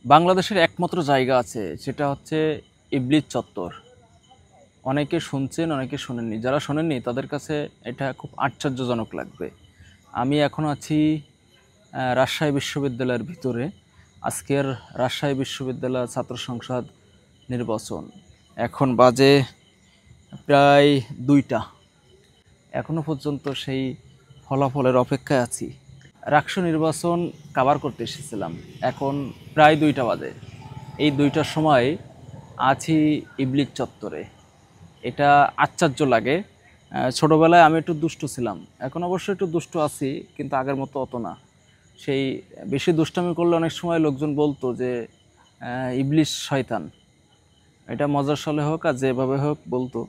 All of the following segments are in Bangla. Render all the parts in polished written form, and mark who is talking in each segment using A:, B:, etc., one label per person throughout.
A: বাংলাদেশের একমাত্র জায়গা আছে, সেটা হচ্ছে ইবলিস চত্বর। অনেকে শুনছেন, অনেকে শোনেননি। যারা শোনেননি তাদের কাছে এটা খুব আশ্চর্যজনক লাগবে। আমি এখন আছি রাজশাহী বিশ্ববিদ্যালয়ের ভিতরে। আজকের রাজশাহী বিশ্ববিদ্যালয় ছাত্র সংসদ নির্বাচন। এখন বাজে প্রায় 2টা। এখনও পর্যন্ত সেই ফলাফলের অপেক্ষায় আছি। রাকসু নির্বাচন কাভার করতে এসেছিলাম, এখন প্রায় 2টা বাজে। এই 2টার সময় আছি ইবলিস চত্বরে। এটা আশ্চর্য লাগে। ছোটোবেলায় আমি একটু দুষ্টু ছিলাম, এখন অবশ্য একটু দুষ্টু আছি, কিন্তু আগের মতো অত না। সেই বেশি দুষ্টামি করলে অনেক সময় লোকজন বলতো যে ইবলিস শয়তান। এটা মজার ছলে হোক আর যেভাবে হোক বলতো।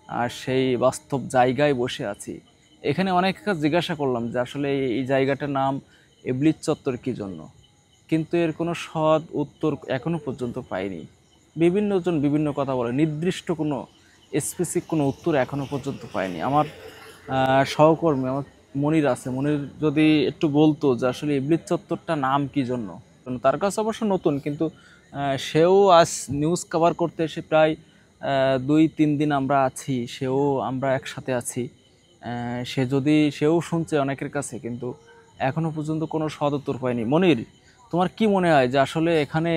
A: আর সেই বাস্তব জায়গায় বসে আছি। এখানে অনেক কাজ জিজ্ঞাসা করলাম যে আসলে এই জায়গাটার নাম ইবলিস চত্বর কী জন্য, কিন্তু এর কোনো সৎ উত্তর এখনও পর্যন্ত পাইনি। বিভিন্নজন বিভিন্ন কথা বলে, নির্দিষ্ট কোনো স্পেসিফিক কোনো উত্তর এখনও পর্যন্ত পাইনি। আমার সহকর্মী আমার মনির আছে, মনির যদি একটু বলতো যে আসলে ইবলিস চত্বরটা নাম কী জন্য। তার কাছে অবশ্য নতুন, কিন্তু সেও আজ নিউজ কভার করতে এসে প্রায় 2-3 দিন আমরা আছি, আমরা একসাথে আছি। সেও শুনছে অনেকের কাছে, কিন্তু এখনও পর্যন্ত কোনো সদুত্তর পায়নি। মনির, তোমার কি মনে হয় যে আসলে এখানে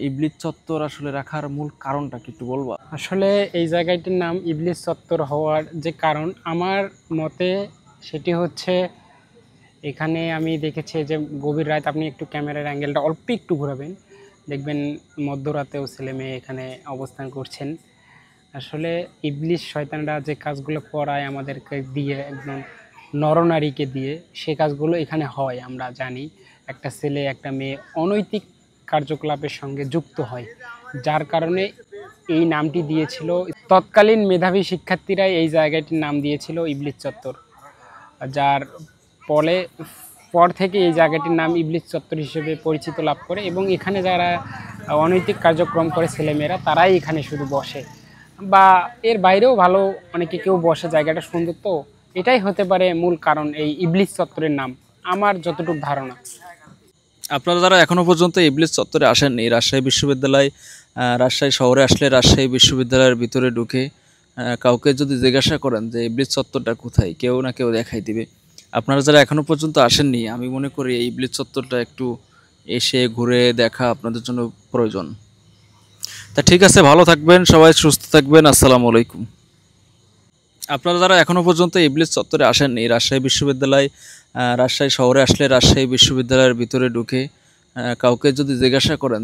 A: ইবলিস চত্বর আসলে রাখার মূল কারণটা কি একটু বলবা?
B: আসলে এই জায়গাটির নাম ইবলিস চত্বর হওয়ার যে কারণ আমার মতে সেটি হচ্ছে, এখানে আমি দেখেছি যে গভীর রাত, আপনি একটু ক্যামেরার অ্যাঙ্গেলটা অল্প একটু ঘোরাবেন, দেখবেন মধ্যরাতেও ছেলে মেয়ে এখানে অবস্থান করছেন। আসলে ইবলিস শয়তানরা যে কাজগুলো করায় আমাদেরকে দিয়ে, একদম নরনারীকে দিয়ে, সে কাজগুলো এখানে হয় আমরা জানি। একটা ছেলে একটা মেয়ে অনৈতিক কার্যকলাপের সঙ্গে যুক্ত হয়, যার কারণে এই নামটি দিয়েছিল তৎকালীন মেধাবী শিক্ষার্থীরাই এই জায়গাটির নাম দিয়েছিল ইবলিস চত্বর। যার ফলে পর থেকে এই জায়গাটির নাম ইবলিস চত্বর হিসেবে পরিচিত লাভ করে, এবং এখানে যারা অনৈতিক কার্যক্রম করে ছেলেমেয়েরা তারাই এখানে শুধু বসে, বা এর বাইরেও ভালো অনেকে কেউ বসে। জায়গাটা সুন্দর, তো এটাই হতে পারে মূল কারণ এই ইবলিস চত্বরের নাম, আমার যতটুকু ধারণা।
A: আপনারা যারা এখনও পর্যন্ত ইবলিস চত্বরে আসেননি, রাজশাহী বিশ্ববিদ্যালয় রাজশাহী শহরে আসলে রাজশাহী বিশ্ববিদ্যালয়ের ভিতরে ঢুকে কাউকে যদি জিজ্ঞাসা করেন যে ইবলিস চত্বরটা কোথায়, কেউ না কেউ দেখাই দিবে। আপনারা যারা এখনও পর্যন্ত আসেননি, আমি মনে করি এই ইবলিস চত্বরটা একটু এসে ঘুরে দেখা আপনাদের জন্য প্রয়োজন। তা ঠিক আছে, ভালো থাকবেন সবাই, সুস্থ থাকবেন। আসসালামু আলাইকুম। আপনারা যারা এখনও পর্যন্ত ইবলিস চত্বরে আসেননি, রাজশাহী বিশ্ববিদ্যালয় রাজশাহী শহরে আসলে রাজশাহী বিশ্ববিদ্যালয়ের ভিতরে ঢুকে কাউকে যদি জিজ্ঞাসা করেন